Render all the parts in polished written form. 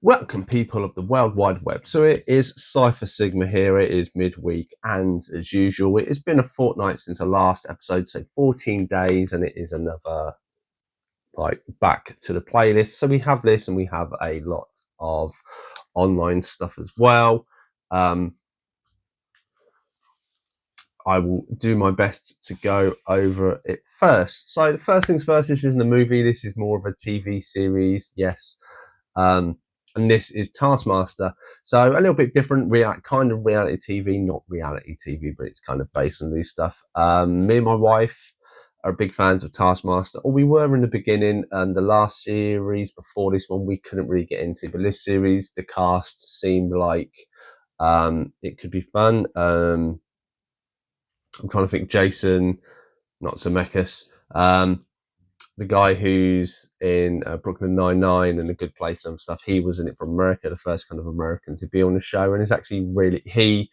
Welcome, people of the World Wide Web. So it is Cypher Sigma here. It is midweek, and as usual, it has been a fortnight since the last episode, so 14 days, and it is another back to the playlist. So we have this, and we have a lot of online stuff as well. I will do my best to go over it first. So the first things first, this isn't a movie. This is more of a TV series. Yes. And this is Taskmaster. So a little bit different, kind of reality TV, not reality TV, but it's kind of based on new stuff. Me and my wife are big fans of Taskmaster, or we were in the beginning. And the last series before this one, we couldn't really get into, but this series, the cast seemed like it could be fun. I'm trying to think. Jason, not Zemeckis. The guy who's in Brooklyn Nine-Nine and The Good Place and stuff, he was in it from America, the first kind of American to be on the show. And it's actually he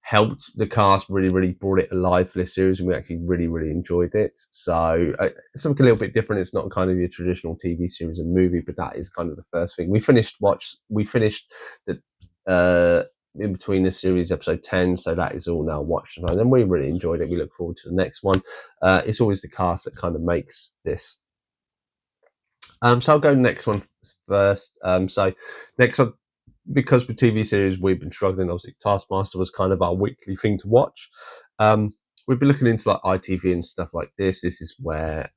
helped the cast, really brought it alive for this series, and we actually really enjoyed it. So something a little bit different. It's not kind of your traditional TV series and movie, but that is kind of the first thing. We finished the in between the series episode 10, so that is all now watched, and then we really enjoyed it. We look forward to the next one. It's always the cast that kind of makes this. So I'll go next one first. So next one, because with TV series we've been struggling, obviously Taskmaster was kind of our weekly thing to watch. We've been looking into like ITV and stuff like this. This is where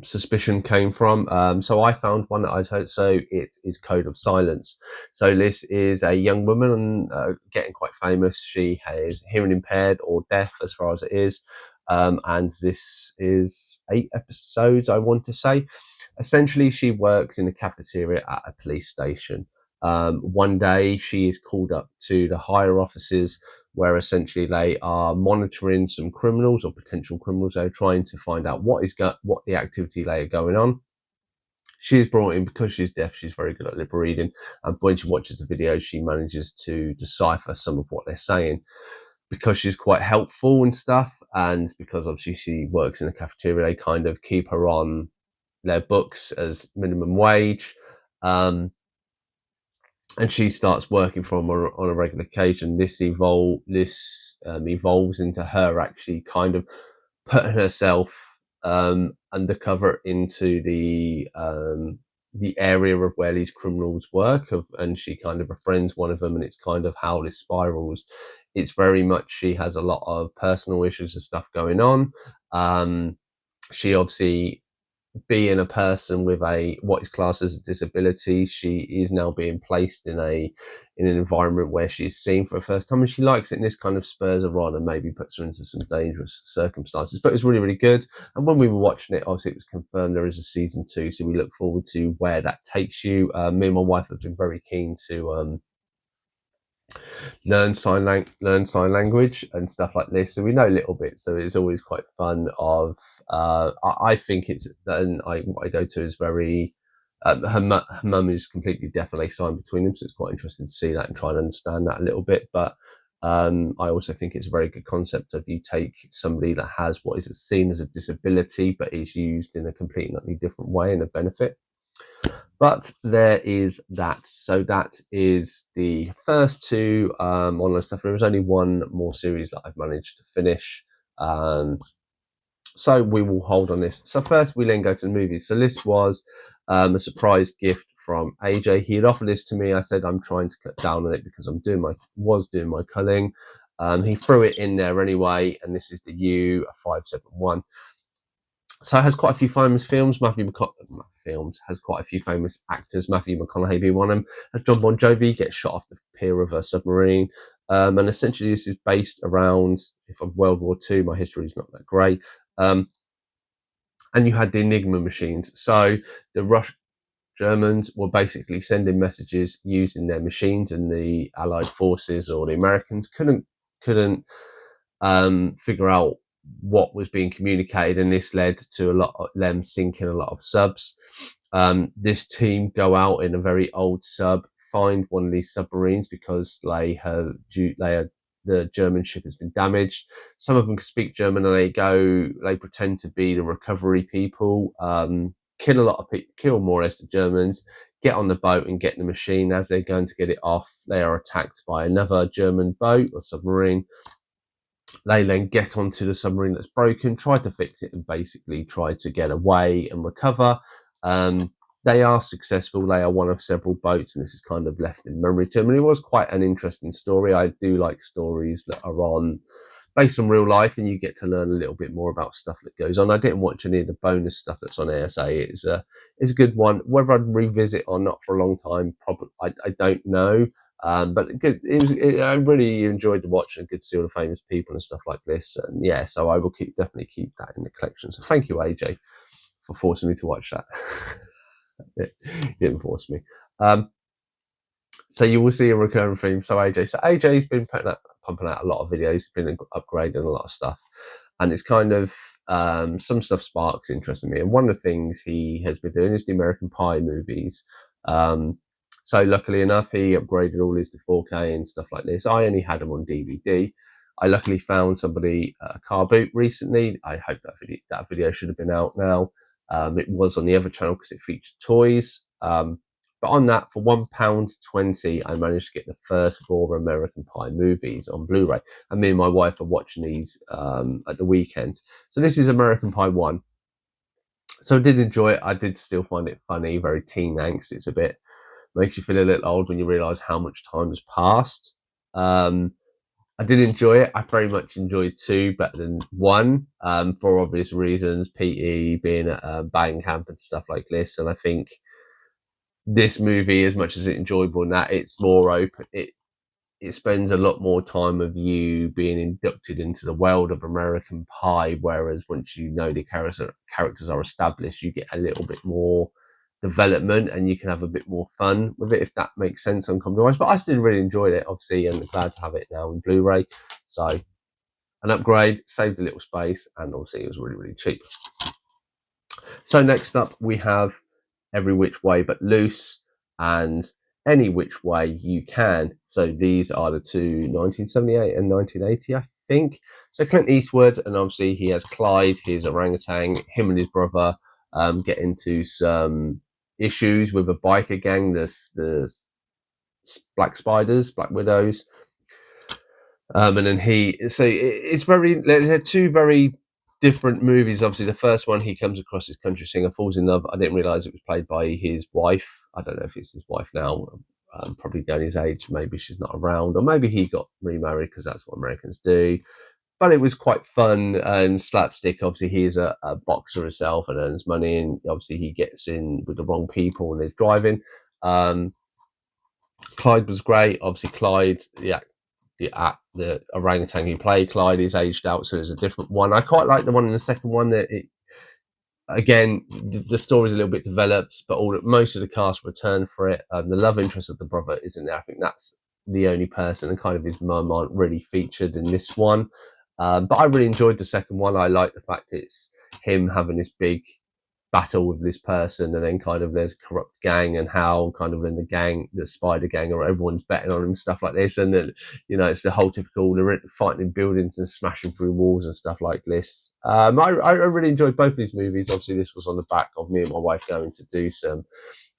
Suspicion came from. So I found one that I'd heard. So it is Code of Silence. So this is a young woman getting quite famous. She is hearing impaired or deaf as far as it is. And this is 8 episodes, I want to say. Essentially, she works in a cafeteria at a police station. One day, she is called up to the higher offices, where essentially they are monitoring some criminals or potential criminals. They're trying to find out what the activity they are going on. She's brought in because she's deaf. She's very good at lip reading, and when she watches the videos, she manages to decipher some of what they're saying. Because she's quite helpful and stuff, and because obviously she works in a cafeteria, they kind of keep her on their books as minimum wage. And she starts working for them on a regular occasion. This evolves into her actually kind of putting herself undercover into the area of where these criminals work, and she kind of befriends one of them, and it's kind of how this spirals. It's very much, she has a lot of personal issues and stuff going on. She obviously, being a person with what is classed as a disability, she is now being placed in an environment where she's seen for the first time, and she likes it, and this kind of spurs her on and maybe puts her into some dangerous circumstances. But it's really good. And when we were watching it, obviously it was confirmed there is a season 2, so we look forward to where that takes you. Me and my wife have been very keen to learn sign language and stuff like this, so we know a little bit, so it's always quite fun. I think it's, and what I go to is very her mum is completely deaf, and they sign between them, so it's quite interesting to see that and try and understand that a little bit. But I also think it's a very good concept of, you take somebody that has what is seen as a disability but is used in a completely different way and a benefit. But there is that. So that is the first 2 online stuff. There was only one more series that I've managed to finish. So we will hold on this. So first we then go to the movies. So this was a surprise gift from AJ. He had offered this to me. I said I'm trying to cut down on it because I'm was doing my culling. He threw it in there anyway, and this is the U571. So it has quite a few famous films. Has quite a few famous actors. Matthew McConaughey being one of them. As John Bon Jovi gets shot off the pier of a submarine, and essentially this is based around World War II. My history is not that great. And you had the Enigma machines. So the Germans were basically sending messages using their machines, and the Allied forces or the Americans couldn't figure out what was being communicated, and this led to a lot of them sinking a lot of subs. This team go out in a very old sub, find one of these submarines because the German ship has been damaged. Some of them speak German, and they pretend to be the recovery people. kill a lot of people, kill more or less the Germans, get on the boat and get the machine. As they're going to get it off, they are attacked by another German boat or submarine. They then get onto the submarine that's broken, try to fix it, and basically try to get away and recover. They are successful. They are one of several boats, and this is kind of left in memory to them. And it was quite an interesting story. I do like stories that are based on real life, and you get to learn a little bit more about stuff that goes on. I didn't watch any of the bonus stuff that's on ASA. It's a good one. Whether I'd revisit or not for a long time, probably I don't know. But good. I really enjoyed the watch, and good to see all the famous people and stuff like this. And yeah, so I will definitely keep that in the collection. So thank you, AJ, for forcing me to watch that. It didn't force me. So you will see a recurring theme. So AJ's been pumping out a lot of videos, been upgrading a lot of stuff, and it's kind of some stuff sparks interest in me. And one of the things he has been doing is the American Pie movies. So luckily enough, he upgraded all his to 4K and stuff like this. I only had them on DVD. I luckily found somebody a car boot recently. I hope that video should have been out now. It was on the other channel because it featured toys. But on that, for £1.20, I managed to get the first 4 American Pie movies on Blu-ray. And me and my wife are watching these at the weekend. So this is American Pie 1. So I did enjoy it. I did still find it funny, very teen angst. It's a bit, makes you feel a little old when you realise how much time has passed. I did enjoy it. I very much enjoyed 2 better than 1 for obvious reasons. PE being at bang camp and stuff like this. And I think this movie, as much as it's enjoyable in that, it's more open. It spends a lot more time of you being inducted into the world of American Pie, whereas once you know the characters are established, you get a little bit more development and you can have a bit more fun with it, if that makes sense on compromise. But I still really enjoyed it, obviously, and glad to have it now in Blu-ray. So an upgrade, saved a little space, and obviously it was really, really cheap. So next up we have Every Which Way But Loose and Any Which Way You Can. So these are the 2, 1978 and 1980, I think. So Clint Eastwood, and obviously he has Clyde, his orangutan. Him and his brother get into some issues with a biker gang, the Black Spiders, Black Widows. And then it's they're 2 very different movies. Obviously, the first one, he comes across his country singer, falls in love. I didn't realize it was played by his wife. I don't know if it's his wife now. Probably down his age. Maybe she's not around, or maybe he got remarried because that's what Americans do. But it was quite fun and slapstick. Obviously, he is a boxer himself and earns money, and obviously he gets in with the wrong people and is driving. Clyde was great. Obviously, Clyde, the orangutan who played Clyde is aged out, so it's a different one. I quite like the one in the second one. That again, the story's a little bit developed, but most of the cast returned for it. The love interest of the brother isn't there. I think that's the only person, and kind of his mum aren't really featured in this one. But I really enjoyed the second one. I like the fact it's him having this big battle with this person, and then kind of there's a corrupt gang, and how kind of in the gang, the spider gang, or everyone's betting on him, stuff like this. And then, it's the whole typical fighting in buildings and smashing through walls and stuff like this. I really enjoyed both of these movies. Obviously, this was on the back of me and my wife going to do some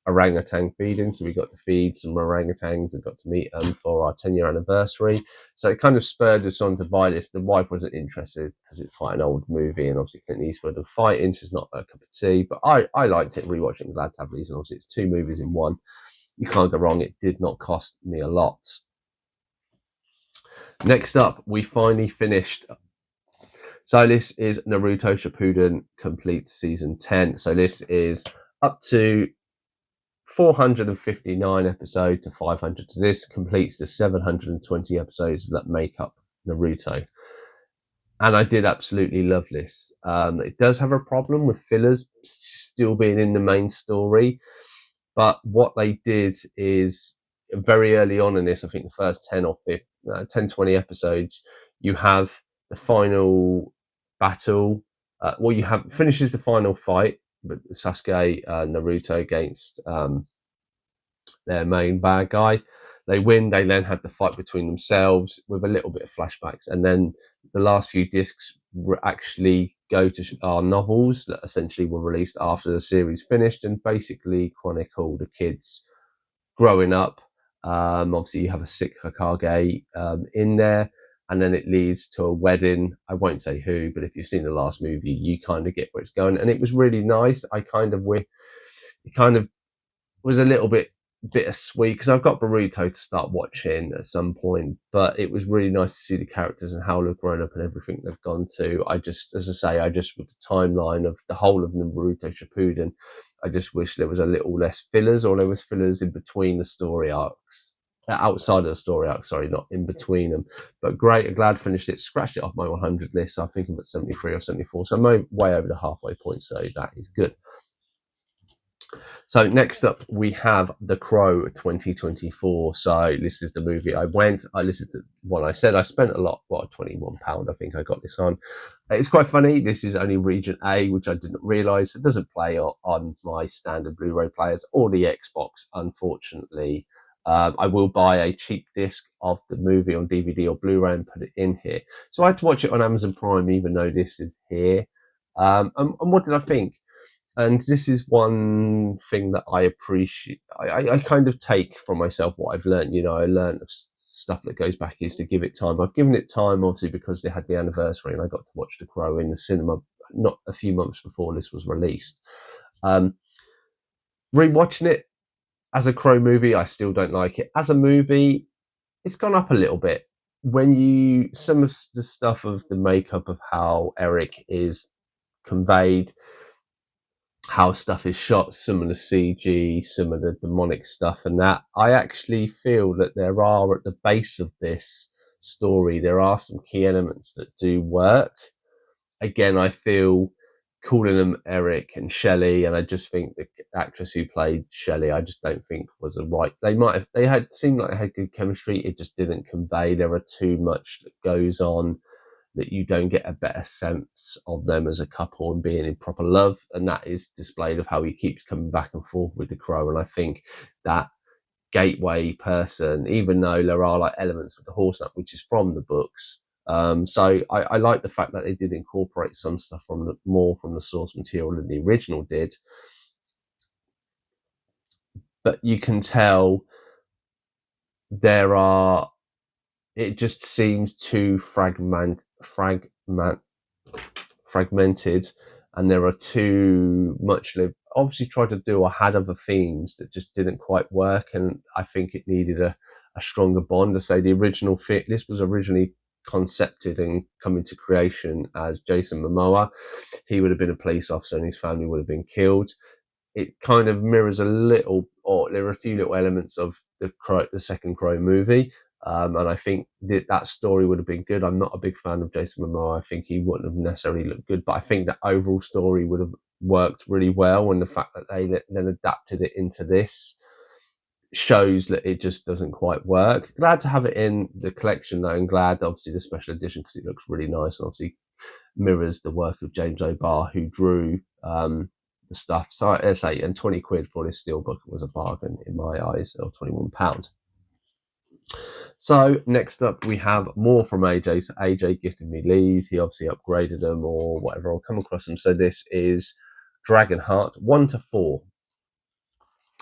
orangutan feeding, so we got to feed some orangutans and got to meet them for our 10-year anniversary. So it kind of spurred us on to buy this. The wife wasn't interested because it's quite an old movie, and obviously Clint Eastwood and fighting, she's not a cup of tea, but I liked it, rewatching, glad to have these, and obviously it's 2 movies in one. You can't go wrong. It did not cost me a lot. Next up, we finally finished. So this is Naruto Shippuden Complete Season 10. So this is up to 459 episodes to 500. This completes the 720 episodes that make up Naruto. And I did absolutely love this. It does have a problem with fillers still being in the main story. But what they did is very early on in this, I think the first 10 or 20 episodes, you have the final battle. You have finishes the final fight, but Sasuke, Naruto against their main bad guy. They win. They then have the fight between themselves with a little bit of flashbacks, and then the last few discs actually go to are novels that essentially were released after the series finished and basically chronicle the kids growing up. Obviously, you have a sick Hokage in there, and then it leads to a wedding. I won't say who, but if you've seen the last movie, you kind of get where it's going, and it was really nice. It kind of was a little bit bittersweet because I've got Boruto to start watching at some point, but it was really nice to see the characters and how they've grown up and everything they've gone to. I just, as I say, with the timeline of the whole of Naruto Shippuden, I just wish there was a little less fillers, or there was fillers in between the story arcs. Outside of the story arc, sorry, not in between them. But great, I'm glad I finished it. Scratched it off my 100 list. So I think I'm at 73 or 74. So I'm way over the halfway point. So that is good. So next up, we have The Crow 2024. So this is the movie I listened to what I said. I spent a lot, £21, I think I got this on. It's quite funny. This is only region A, which I didn't realise. It doesn't play on my standard Blu-ray players or the Xbox, unfortunately. I will buy a cheap disc of the movie on DVD or Blu-ray and put it in here. So I had to watch it on Amazon Prime, even though this is here. And what did I think? And this is one thing that I appreciate. I kind of take from myself what I've learned. I learned of stuff that goes back is to give it time. I've given it time, obviously, because they had the anniversary and I got to watch The Crow in the cinema not a few months before this was released. Rewatching it as a Crow movie, I still don't like it. As a movie, it's gone up a little bit. Some of the stuff of the makeup of how Eric is conveyed, how stuff is shot, some of the CG, some of the demonic stuff and that. I actually feel that there are, at the base of this story, there are some key elements that do work. Again, I feel calling them Eric and Shelley, and I just think the actress who played Shelley, I just don't think was a right. Seemed like they had good chemistry. It just didn't convey. There are too much that goes on that you don't get a better sense of them as a couple and being in proper love. And that is displayed of how he keeps coming back and forth with the Crow. And I think that gateway person, even though there are like elements with the horse nut, which is from the books. So I like the fact that they did incorporate some stuff more from the source material than the original did. But you can tell it just seems too fragmented, and there are too much. They've obviously tried to do or had other themes that just didn't quite work, and I think it needed a stronger bond. To say the original fit, this was originally concepted and come into creation as Jason Momoa. He would have been a police officer and his family would have been killed. It kind of mirrors a little, or there are a few little elements of the second Crow movie. And I think that story would have been good. I'm not a big fan of Jason Momoa. I think he wouldn't have necessarily looked good, but I think the overall story would have worked really well. And the fact that they then adapted it into this shows that it just doesn't quite work. Glad to have it in the collection, though, and glad, obviously, the special edition because it looks really nice and obviously mirrors the work of James O'Barr, who drew the stuff. So I say, and 20 quid for this steelbook was a bargain in my eyes, or £21. So next up, we have more from AJ. So AJ gifted me these. He obviously upgraded them or whatever. I'll come across them. So this is Dragonheart 1 to 4.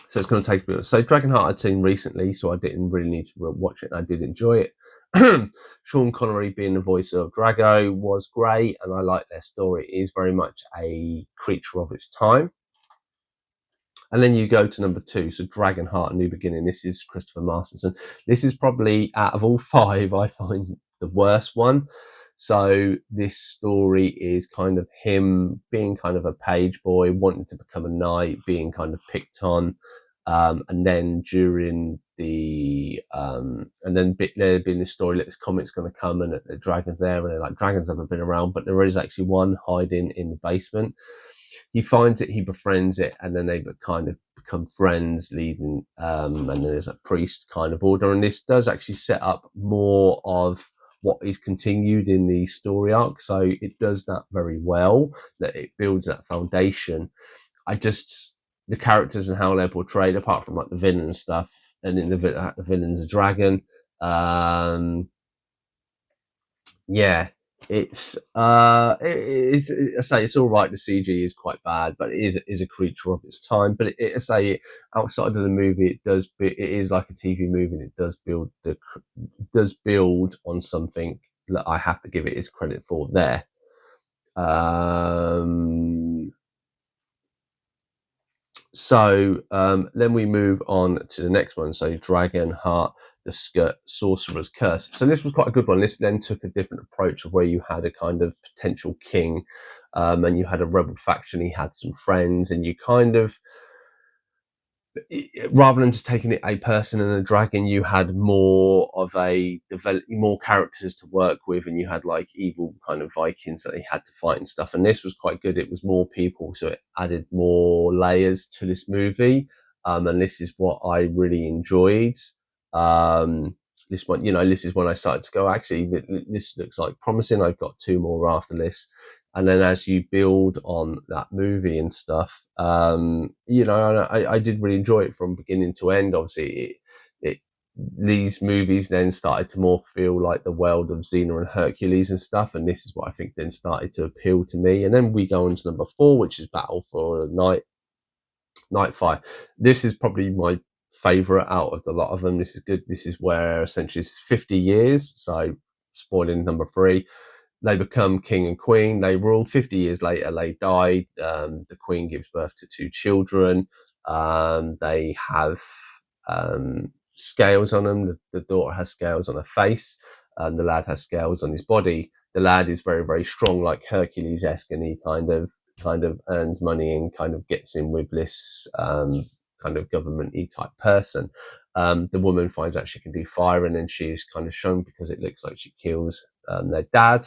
So it's going to take a bit. So Dragonheart I'd seen recently, so I didn't really need to watch it. And I did enjoy it. Sean Connery being the voice of Drago was great, and I like their story. It is very much a creature of its time. And then you go to number 2, so Dragonheart, New Beginning. This is Christopher Masterson. This is probably, out of all 5, I find the worst one. So this story is kind of him being kind of a page boy, wanting to become a knight, being kind of picked on. And then during and then there being this story that this comet's going to come and the dragon's there, and they're like, dragons haven't been around, but there is actually one hiding in the basement. He finds it, he befriends it, and then they kind of become friends, leading, and then there's a priest kind of order. And this does actually set up more of what is continued in the story arc. So it does that very well, that it builds that foundation. The characters and how they're portrayed, apart from like the villain stuff, and in the villain's a dragon. Yeah, I say it's all right. The CG is quite bad, but it is a creature of its time. But I say outside of the movie, it is like a TV movie, and it does build on something that I have to give it its credit for there. Um, then we move on to the next one. So Dragon Heart, the Sorcerer's Curse. So this was quite a good one. This then took a different approach of where you had a kind of potential king, and you had a rebel faction. He had some friends, and you kind of, rather than just taking it a person and a dragon, you had more of more characters to work with, and you had like evil kind of Vikings that they had to fight and stuff. And this was quite good. It was more people, so it added more layers to this movie. And this is what I really enjoyed. This one, this is when I started to go, actually, this looks like promising. I've got two more after this. And then as you build on that movie and stuff, I did really enjoy it from beginning to end. Obviously, these movies then started to more feel like the world of Xena and Hercules and stuff, and this is what I think then started to appeal to me. And then we go on to number 4, which is Battle for Nightfire. This is probably my favorite out of the lot of them. This is good. This is where essentially it's 50 years. So, spoiling number 3, they become king and queen. They rule. 50 years later, they died. The queen gives birth to 2 children. They have scales on them. The daughter has scales on her face. The lad has scales on his body. The lad is very, very strong, like Hercules-esque, and he kind of earns money and kind of gets in with this kind of government-y type person. The woman finds out she can do fire, and then she is kind of shown because it looks like she kills their dad.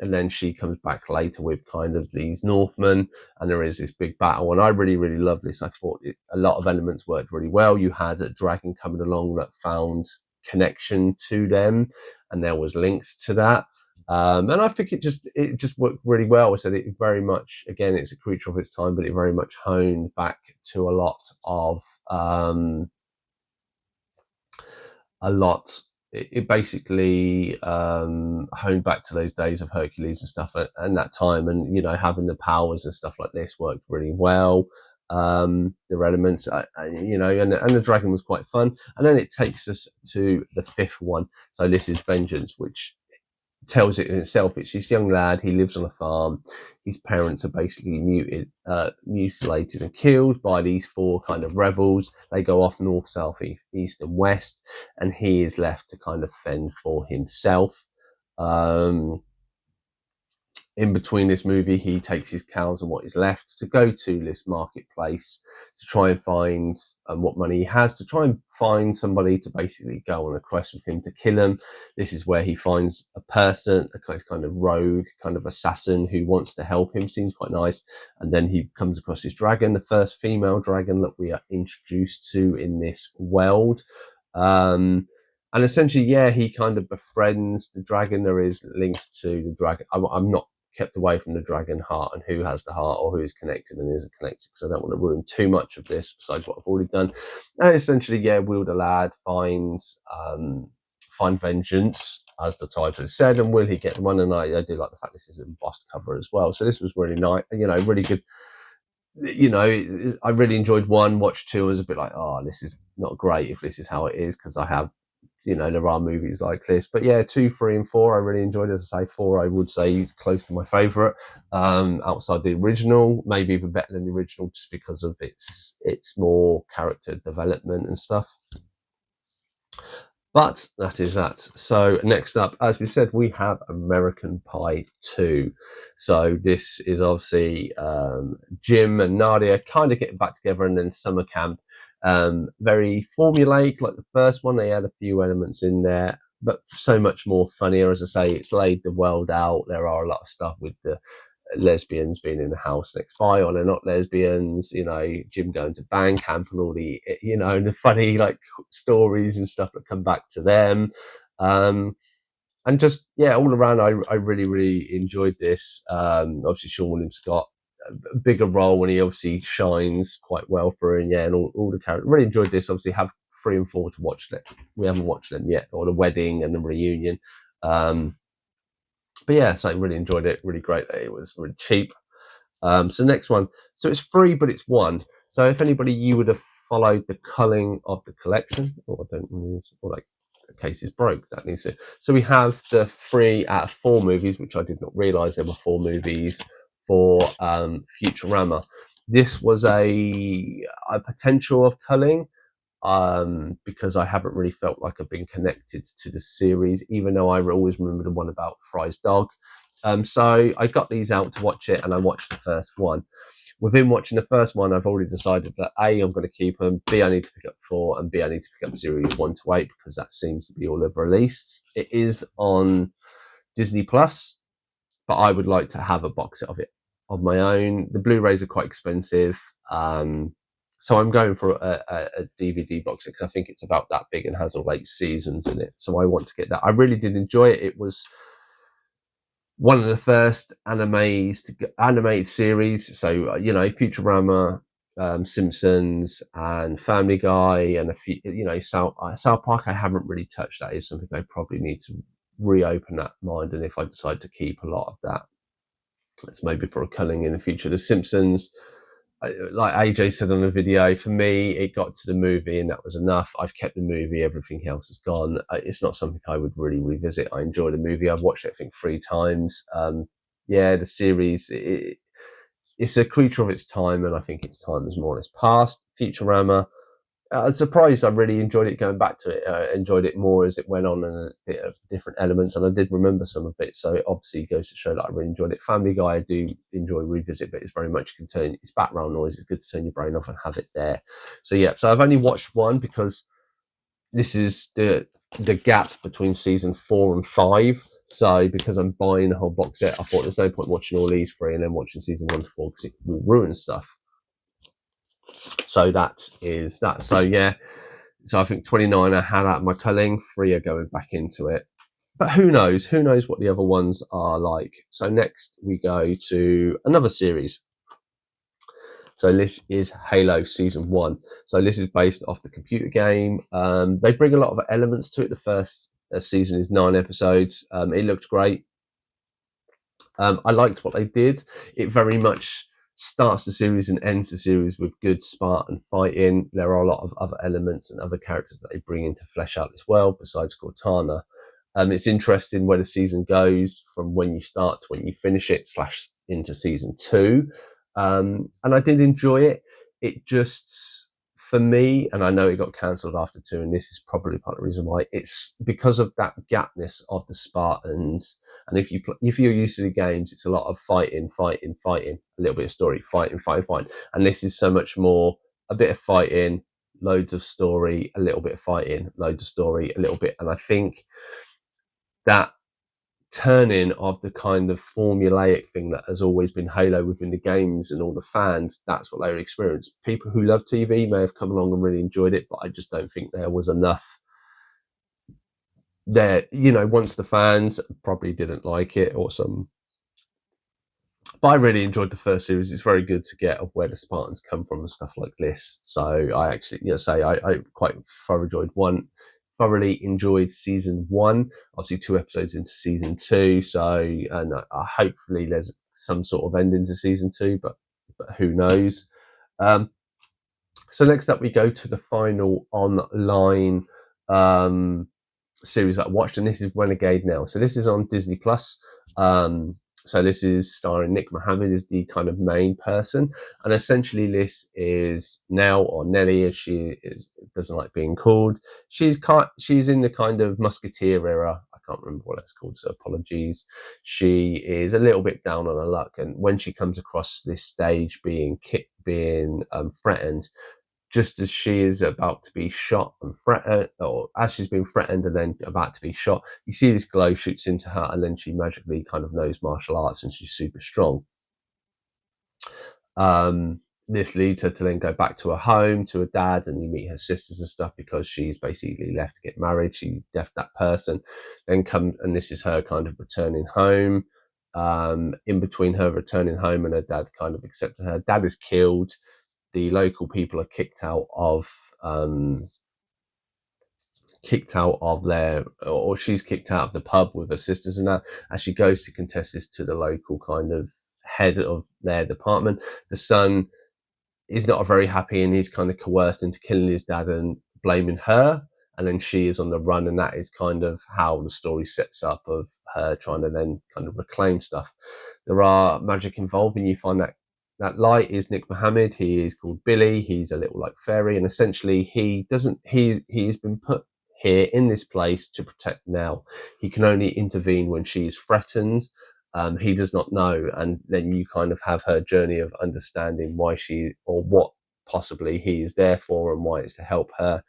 And then she comes back later with kind of these Northmen, and there is this big battle. And I really, really love this. I thought a lot of elements worked really well. You had a dragon coming along that found connection to them, and there was links to that. And I think it just worked really well. I said it very much, again, it's a creature of its time, but it very much honed back to a lot of it basically honed back to those days of Hercules and stuff and that time, and having the powers and stuff like this worked really well. The elements, and the dragon was quite fun. And then it takes us to the 5th one. So this is Vengeance, which tells it in itself. It's this young lad. He lives on a farm. His parents are basically mutilated and killed by these 4 kind of rebels. They go off north, south, east, and west, and he is left to kind of fend for himself. In between this movie, he takes his cows and what is left to go to this marketplace to try and find what money he has, to try and find somebody to basically go on a quest with him to kill him. This is where he finds a person, a kind of rogue, kind of assassin who wants to help him. Seems quite nice. And then he comes across this dragon, the first female dragon that we are introduced to in this world. And essentially, he kind of befriends the dragon. There is links to the dragon. I'm not kept away from the dragon heart and who has the heart or who is connected and isn't connected, because I don't want to ruin too much of this besides what I've already done. And essentially, will the lad find vengeance, as the title said, and will he get one? And I do like the fact this is a embossed cover as well. So this was really nice, really good. I really enjoyed 1. Watched 2, and was a bit like, oh, this is not great if this is how it is, because I have, there are movies like this. But 2, 3, and 4 I really enjoyed. As I say, 4 I would say is close to my favourite, outside the original, maybe even better than the original, just because of its more character development and stuff. But that is that. So next up, as we said, we have American Pie 2. So this is obviously Jim and Nadia kind of getting back together, and then summer camp. Very formulaic, like the first one. They had a few elements in there, but so much more funnier. As I say, it's laid the world out. There are a lot of stuff with the lesbians being in the house next by, or they're not lesbians, Jim going to band camp and all the, the funny like stories and stuff that come back to them. And just, all around, I really, really enjoyed this. Obviously, Sean William Scott, a bigger role when he obviously shines quite well for it, and all the characters. Really enjoyed this. Obviously, have 3 and 4 to watch it. We haven't watched them yet, or the wedding and the reunion. But yeah, so I really enjoyed it. Really great that it was really cheap. So next one. So it's free, but it's one. So if anybody, you would have followed the culling of the collection. Oh, I don't use, or like the case is broke. That needs to. So we have the 3 out of 4 movies, which I did not realise there were 4 movies for Futurama. This was a potential of culling, because I haven't really felt like I've been connected to the series, even though I always remember the one about Fry's dog. So I got these out to watch it, and I watched the first one. Within watching the first one, I've already decided that A, I'm going to keep them, B, I need to pick up 4, and B, I need to pick up series 1 to 8 because that seems to be all they've released. It is on Disney Plus, but I would like to have a box set of it of my own. The Blu-rays are quite expensive, so I'm going for a DVD box set because I think it's about that big and has all 8 seasons in it. So I want to get that. I really did enjoy it. It was one of the first animated series. So Futurama, Simpsons, and Family Guy, and a few. South Park. I haven't really touched. That is something I probably need to reopen that mind. And if I decide to keep a lot of that, it's maybe for a culling in the future. The Simpsons, like AJ said on the video, for me, it got to the movie and that was enough. I've kept the movie, everything else is gone. It's not something I would really revisit. I enjoy the movie. I've watched it, I think, 3 times. The series, it's a creature of its time, and I think its time is more or less past. Futurama, I was surprised. I really enjoyed it going back to it. I enjoyed it more as it went on, and different elements, and I did remember some of it. So it obviously goes to show that I really enjoyed it. Family Guy, I do enjoy revisit, but it's very much it's background noise. It's good to turn your brain off and have it there. So yeah, so I've only watched one because this is the gap between season 4 and 5. So because I'm buying a whole box set, I thought there's no point watching all these 3 and then watching season 1 to 4 because it will ruin stuff. So that is that. So yeah, so I think 29 I had out of my culling, 3 are going back into it. But who knows? Who knows what the other ones are like? So next we go to another series. So this is Halo Season 1. So this is based off the computer game. They bring a lot of elements to it. The first season is 9 episodes. It looked great. I liked what they did. It very much starts the series and ends the series with good Spartan fighting. There are a lot of other elements and other characters that they bring in to flesh out as well, besides Cortana. It's interesting where the season goes from when you start to when you finish it / into season 2. And I did enjoy it. It just, for me, and I know it got cancelled after 2, and this is probably part of the reason why, it's because of that gapness of the Spartans. And if you're used to the games, it's a lot of fighting, a little bit of story, fighting. And this is so much more a bit of fighting, loads of story, a little bit of fighting, loads of story, a little bit. And I think that turning of the kind of formulaic thing that has always been Halo within the games and all the fans, that's what they would experience. People who love TV may have come along and really enjoyed it, but I just don't think there was enough there. Once the fans probably didn't like it or some. But I really enjoyed the first series. It's very good to get of where the Spartans come from and stuff like this. So I actually, I quite thoroughly enjoyed season 1. Obviously 2 episodes into season 2. So, and hopefully there's some sort of ending to season 2, but who knows? So next up we go to the final online series that I watched, and this is Renegade Now. So this is on Disney Plus. So this is starring Nick Mohammed as the kind of main person, and essentially this is Nell, or Nelly as she doesn't like being called. She's in the kind of Musketeer era. I can't remember what that's called, so apologies. She is a little bit down on her luck, and when she comes across this stage being threatened, just as she is about to be shot and threatened, or as she's been threatened and then about to be shot, you see this glow shoots into her, and then she magically kind of knows martial arts and she's super strong. This leads her to then go back to her home, to her dad, and you meet her sisters and stuff because she's basically left to get married. She left that person, then and this is her kind of returning home. In between her returning home and her dad kind of accepting her, dad is killed. The local people are kicked out of kicked out of or she's kicked out of the pub with her sisters and that, as she goes to contest this to the local kind of head of their department. The son is not very happy, and he's kind of coerced into killing his dad and blaming her. And then she is on the run, and that is kind of how the story sets up, of her trying to then kind of reclaim stuff. There are magic involved, and you find that light is Nick Mohammed. He is called Billy. He's a little like fairy, and essentially he's been put here in this place to protect Nell. He can only intervene when she is threatened. He does not know, and then you kind of have her journey of understanding why she, or what possibly he is there for, and why it's to help her.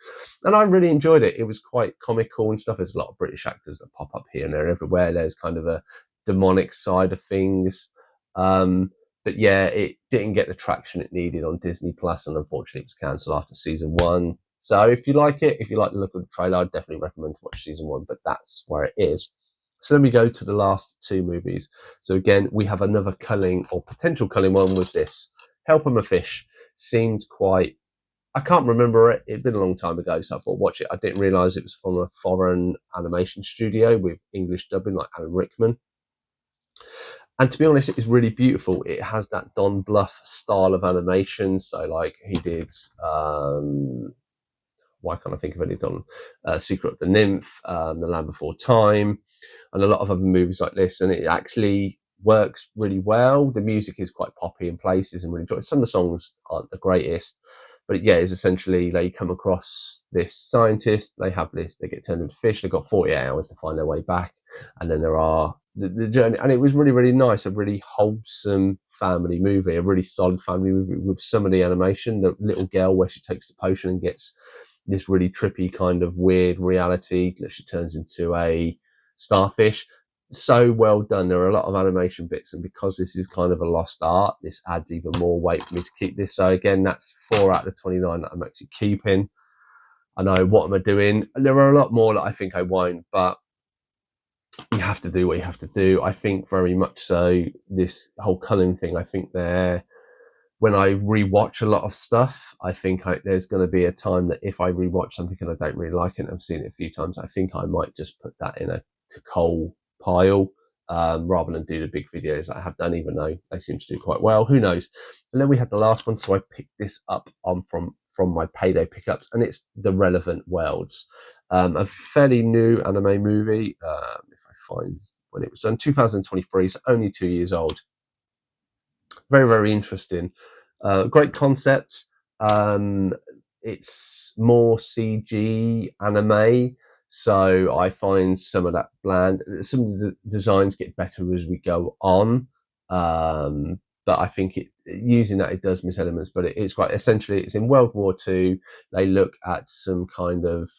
And I really enjoyed it. It was quite comical and stuff. There's a lot of British actors that pop up here and there everywhere. There's kind of a demonic side of things. But yeah, it didn't get the traction it needed on Disney Plus, and unfortunately it was cancelled after season 1. So if you like it, if you like the look of the trailer, I'd definitely recommend to watch season 1, but that's where it is. So then we go to the last 2 movies. So again, we have another culling or potential culling one. Was this Help 'Em a Fish? Seemed quite, I can't remember it. It'd been a long time ago, so I thought watch it. I didn't realise it was from a foreign animation studio with English dubbing, like Alan Rickman. And to be honest, it is really beautiful. It has that Don Bluth style of animation. So like he did, why can't I think of any Don? Secret of the Nymph, The Land Before Time, and a lot of other movies like this. And it actually works really well. The music is quite poppy in places and really enjoy it. Some of the songs aren't the greatest, but yeah, it's essentially they come across this scientist, they get turned into fish, they've got 48 hours to find their way back, and then there are the journey. And it was really, really nice, a really wholesome family movie, a really solid family movie with some of the animation. The little girl where she takes the potion and gets this really trippy kind of weird reality that she turns into a starfish. So well done. There are a lot of animation bits, and because this is kind of a lost art, this adds even more weight for me to keep this. So again, that's 4 out of 29 that I'm actually keeping. I know, what am I doing? There are a lot more that I think I won't, but you have to do what you have to do. I think very much so, this whole culling thing, I think when I rewatch a lot of stuff, I think there's going to be a time that if I rewatch something and I don't really like it, and I've seen it a few times, I think I might just put that in a to coal pile, rather than do the big videos that I have done, even though they seem to do quite well. Who knows? And then we had the last one, so I picked this up from my payday pickups, and it's The Relevant Worlds, a fairly new anime movie. If I find when it was done, 2023, so only 2 years old. Very, very interesting. Great concept. It's more CG anime, so I find some of that bland. Some of the designs get better as we go on, but I think using that, it does miss elements. But it's quite essentially, it's in World War II. They look at some kind of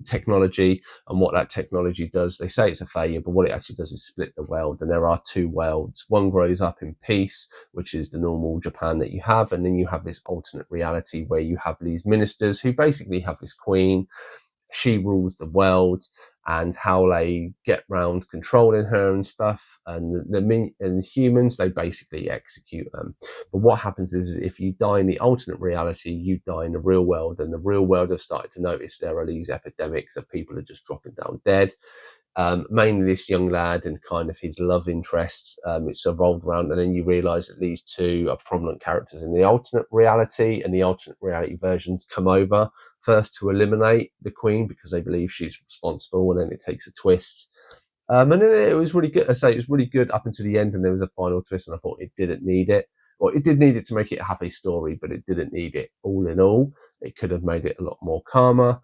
technology, and what that technology does, they say it's a failure, but what it actually does is split the world, and there are 2 worlds. One grows up in peace, which is the normal Japan that you have, and then you have this alternate reality where you have these ministers who basically have this queen. She rules the world, and how they get round controlling her and stuff, and the humans, they basically execute them. But what happens is, if you die in the alternate reality, you die in the real world, and the real world have started to notice there are these epidemics of people are just dropping down dead. Mainly this young lad and kind of his love interests. It's revolved around, and then you realise that these 2 are prominent characters in the alternate reality, and the alternate reality versions come over first to eliminate the queen because they believe she's responsible, and then it takes a twist. And then it was really good. I say it was really good up until the end, and there was a final twist, and I thought it didn't need it. Well, it did need it to make it a happy story, but it didn't need it. All in all, it could have made it a lot more calmer.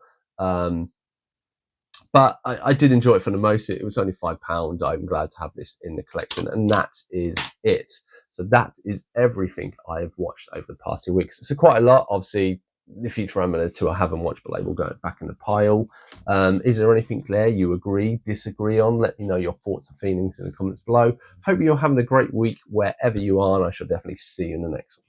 But I did enjoy it for the most. It was only £5. I'm glad to have this in the collection, and that is it. So that is everything I've watched over the past 2 weeks. So quite a lot. Obviously, the Futurama, there's 2 I haven't watched, but they will go back in the pile. Is there anything there you agree, disagree on? Let me know your thoughts and feelings in the comments below. Hope you're having a great week wherever you are, and I shall definitely see you in the next one.